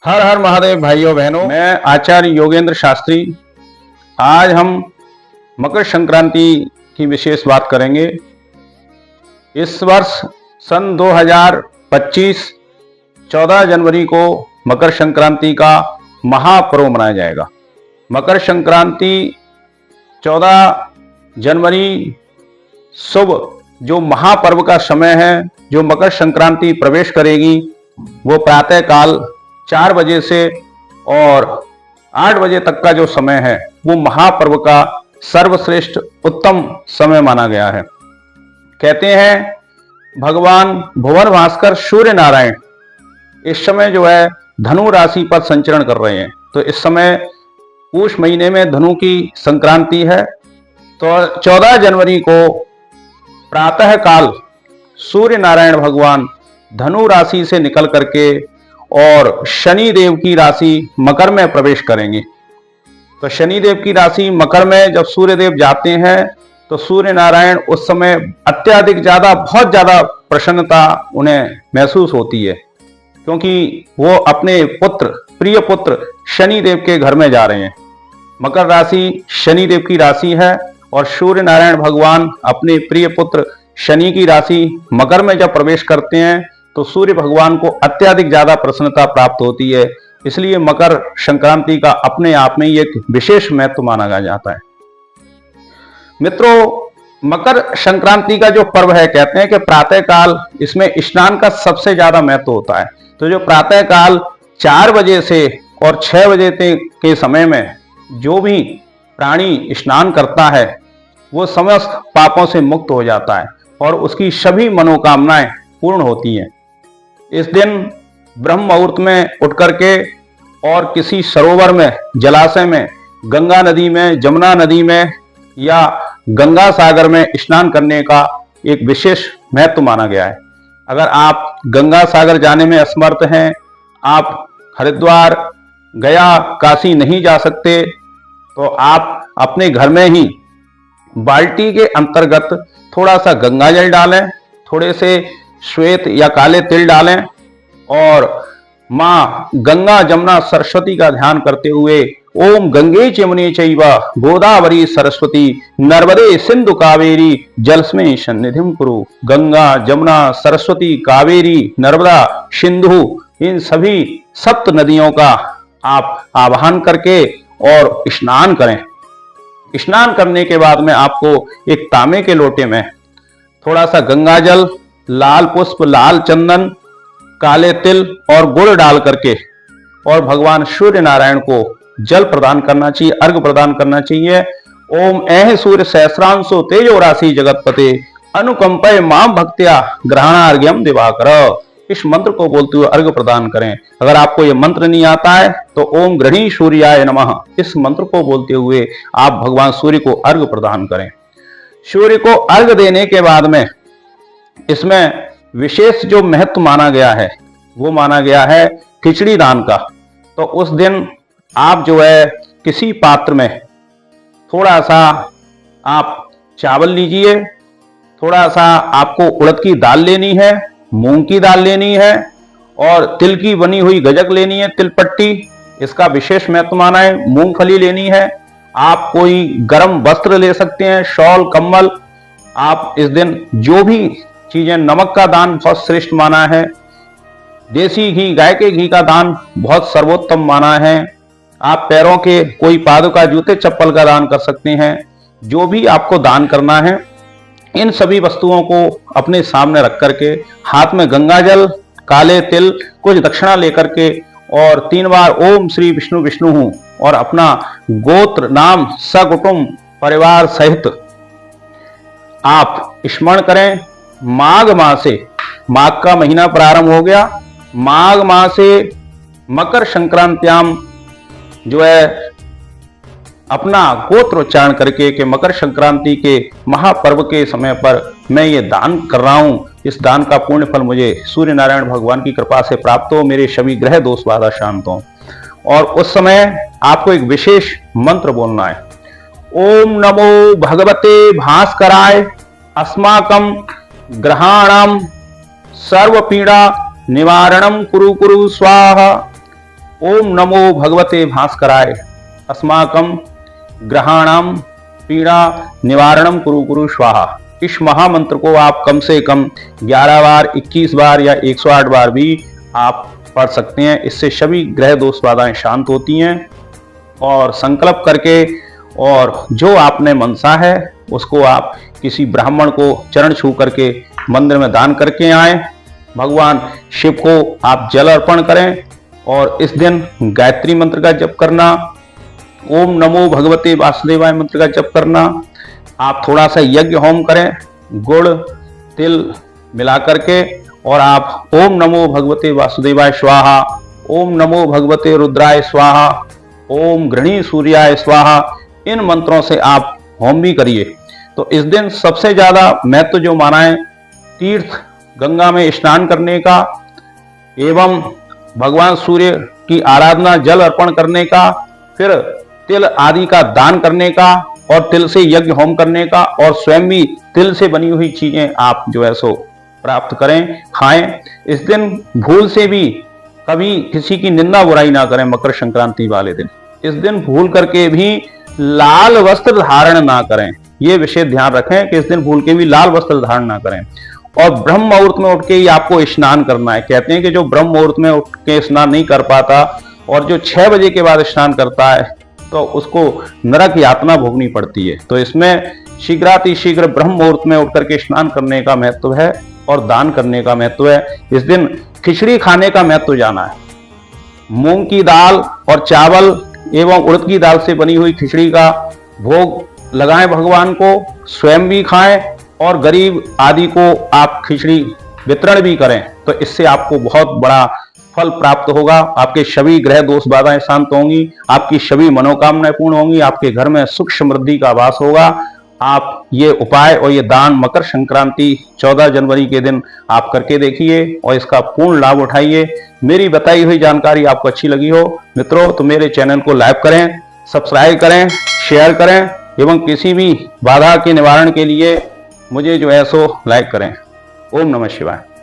हर हर महादेव भाइयों बहनों, मैं आचार्य योगेंद्र शास्त्री। आज हम मकर संक्रांति की विशेष बात करेंगे। इस वर्ष सन 2025 14 जनवरी को मकर संक्रांति का महापर्व मनाया जाएगा। मकर संक्रांति 14 जनवरी शुभ जो महापर्व का समय है, जो मकर संक्रांति प्रवेश करेगी, वो प्रातः काल 4 बजे से और 8 बजे तक का जो समय है वो महापर्व का सर्वश्रेष्ठ उत्तम समय माना गया है। कहते हैं भगवान भुवन भास्कर सूर्य नारायण इस समय जो है धनु राशि पर संचरण कर रहे हैं। तो इस समय पूष महीने में धनु की संक्रांति है। तो 14 जनवरी को प्रातः काल सूर्य नारायण भगवान धनु राशि से निकल करके और शनि देव की राशि मकर में प्रवेश करेंगे। तो शनि देव की राशि मकर में जब सूर्य देव जाते हैं तो सूर्य नारायण उस समय अत्यधिक बहुत ज्यादा प्रसन्नता उन्हें महसूस होती है, क्योंकि वो अपने प्रिय पुत्र शनि देव के घर में जा रहे हैं। मकर राशि शनि देव की राशि है और सूर्य नारायण भगवान अपने प्रिय पुत्र शनि की राशि मकर में जब प्रवेश करते हैं तो सूर्य भगवान को अत्यधिक ज्यादा प्रसन्नता प्राप्त होती है। इसलिए मकर संक्रांति का अपने आप में ही एक विशेष महत्व माना जाता है। मित्रों, मकर संक्रांति का जो पर्व है, कहते हैं कि प्रातः काल इसमें स्नान का सबसे ज्यादा महत्व होता है। तो जो प्रातः काल 4 बजे से और 6 बजे के समय में जो भी प्राणी स्नान करता है वो समस्त पापों से मुक्त हो जाता है और उसकी सभी मनोकामनाएं पूर्ण होती हैं। इस दिन ब्रह्म मुहूर्त में उठ करके और किसी सरोवर में, जलाशय में, गंगा नदी में, जमुना नदी में या गंगा सागर में स्नान करने का एक विशेष महत्व माना गया है। अगर आप गंगा सागर जाने में असमर्थ हैं, आप हरिद्वार, गया, काशी नहीं जा सकते, तो आप अपने घर में ही बाल्टी के अंतर्गत थोड़ा सा गंगा जल डालें, थोड़े से श्वेत या काले तिल डालें और माँ गंगा जमुना सरस्वती का ध्यान करते हुए ओम गंगे चयमुने चैव गोदावरी सरस्वती नर्मदे सिंधु कावेरी जलस्मिन् सन्निधिं कुरु। गंगा जमुना सरस्वती कावेरी नर्मदा सिंधु, इन सभी 7 नदियों का आप आवाहन करके और स्नान करें। स्नान करने के बाद में आपको एक तांबे के लोटे में थोड़ा सा गंगा जल, लाल पुष्प, लाल चंदन, काले तिल और गुड़ डाल करके और भगवान सूर्य नारायण को जल प्रदान करना चाहिए, अर्घ प्रदान करना चाहिए। ओम ऐह सूर्य सहस्रांशो तेजो राशि जगतपते अनुकंपय मां भक्त्या ग्रहणार्घ्यम दिवाकर। इस मंत्र को बोलते हुए अर्घ प्रदान करें। अगर आपको यह मंत्र नहीं आता है तो ओम गृणी सूर्याय नमः, इस मंत्र को बोलते हुए आप भगवान सूर्य को अर्घ प्रदान करें। सूर्य को अर्घ देने के बाद में इसमें विशेष जो महत्व माना गया है वो माना गया है खिचड़ी दान का। तो उस दिन आप जो है किसी पात्र में थोड़ा सा आप चावल लीजिए, थोड़ा सा आपको उड़द की दाल लेनी है, मूंग की दाल लेनी है और तिल की बनी हुई गजक लेनी है, तिल पट्टी, इसका विशेष महत्व माना है। मूंगफली लेनी है। आप कोई गर्म वस्त्र ले सकते हैं, शॉल, कंबल। आप इस दिन जो भी चीजें, नमक का दान बहुत श्रेष्ठ माना है, देसी घी, गाय के घी का दान बहुत सर्वोत्तम माना है। आप पैरों के कोई पादुका, जूते, चप्पल का दान कर सकते हैं। जो भी आपको दान करना है, इन सभी वस्तुओं को अपने सामने रख करके हाथ में गंगा जल, काले तिल, कुछ दक्षिणा लेकर के और 3 बार ओम श्री विष्णु विष्णु हूं और अपना गोत्र नाम सकुटुंब परिवार सहित आप स्मरण करें। माघ मास से, माघ का महीना प्रारंभ हो गया, माघ मास से मकर संक्रांत्याम जो है अपना गोत्र उच्चारण करके कि मकर संक्रांति के महापर्व के समय पर मैं ये दान कर रहा हूं, इस दान का पुण्य फल मुझे सूर्य नारायण भगवान की कृपा से प्राप्त हो, मेरे सभी ग्रह दोष बाधा शांत हो। और उस समय आपको एक विशेष मंत्र बोलना है। ओम नमो भगवते भास्कराय अस्माकं ग्रहाणाम सर्व पीड़ा निवारणम कुरु कुरु स्वाहा। ओम नमो भगवते भास्कराय अस्माकं ग्रहाणाम पीड़ा निवारणम कुरु कुरु स्वाहा। इस महामंत्र को आप कम से कम 11 बार, 21 बार या 108 बार भी आप पढ़ सकते हैं। इससे सभी ग्रह दोष बाधाएं शांत होती हैं। और संकल्प करके और जो आपने मनसा है उसको आप किसी ब्राह्मण को चरण छू करके मंदिर में दान करके आए। भगवान शिव को आप जल अर्पण करें और इस दिन गायत्री मंत्र का जप करना, ओम नमो भगवते वासुदेवाय मंत्र का जप करना। आप थोड़ा सा यज्ञ होम करें गुड़ तिल मिला करके और आप ओम नमो भगवते वासुदेवाय स्वाहा, ओम नमो भगवते रुद्राय स्वाहा, ओम गृणी सूर्याय स्वाहा, इन मंत्रों से आप होम भी करिए। तो इस दिन सबसे ज्यादा महत्व जो माना है तीर्थ गंगा में स्नान करने का एवं भगवान सूर्य की आराधना जल अर्पण करने का, फिर तिल आदि का दान करने का और तिल से यज्ञ होम करने का और स्वयं भी तिल से बनी हुई चीजें आप जो है सो प्राप्त करें, खाएं। इस दिन भूल से भी कभी किसी की निंदा बुराई ना करें। मकर संक्रांति वाले दिन इस दिन भूल करके भी लाल वस्त्र धारण ना करें। ये विषय ध्यान रखें कि इस दिन भूल के भी लाल वस्त्र धारण ना करें। और ब्रह्म मुहूर्त में उठ के ही आपको स्नान करना है। कहते हैं कि जो ब्रह्म मुहूर्त में उठ के स्नान नहीं कर पाता और जो 6 बजे के बाद स्नान करता है तो उसको नरक यातना भोगनी पड़ती है। तो इसमें शीघ्रातिशीघ्र ब्रह्म मुहूर्त में उठ करके स्नान करने का महत्व है और दान करने का महत्व है। इस दिन खिचड़ी खाने का महत्व जाना है। मूंग की दाल और चावल एवं उड़द की दाल से बनी हुई खिचड़ी का भोग लगाएं भगवान को, स्वयं भी खाएं और गरीब आदि को आप खिचड़ी वितरण भी करें। तो इससे आपको बहुत बड़ा फल प्राप्त होगा। आपके सभी ग्रह दोष बाधाएं शांत होंगी, आपकी सभी मनोकामनाएं पूर्ण होंगी, आपके घर में सुख समृद्धि का वास होगा। आप ये उपाय और ये दान मकर संक्रांति 14 जनवरी के दिन आप करके देखिए और इसका पूर्ण लाभ उठाइए। मेरी बताई हुई जानकारी आपको अच्छी लगी हो मित्रों तो मेरे चैनल को लाइक करें, सब्सक्राइब करें, शेयर करें एवं किसी भी बाधा के निवारण के लिए मुझे जो है सो लाइक करें। ओम नमः शिवाय।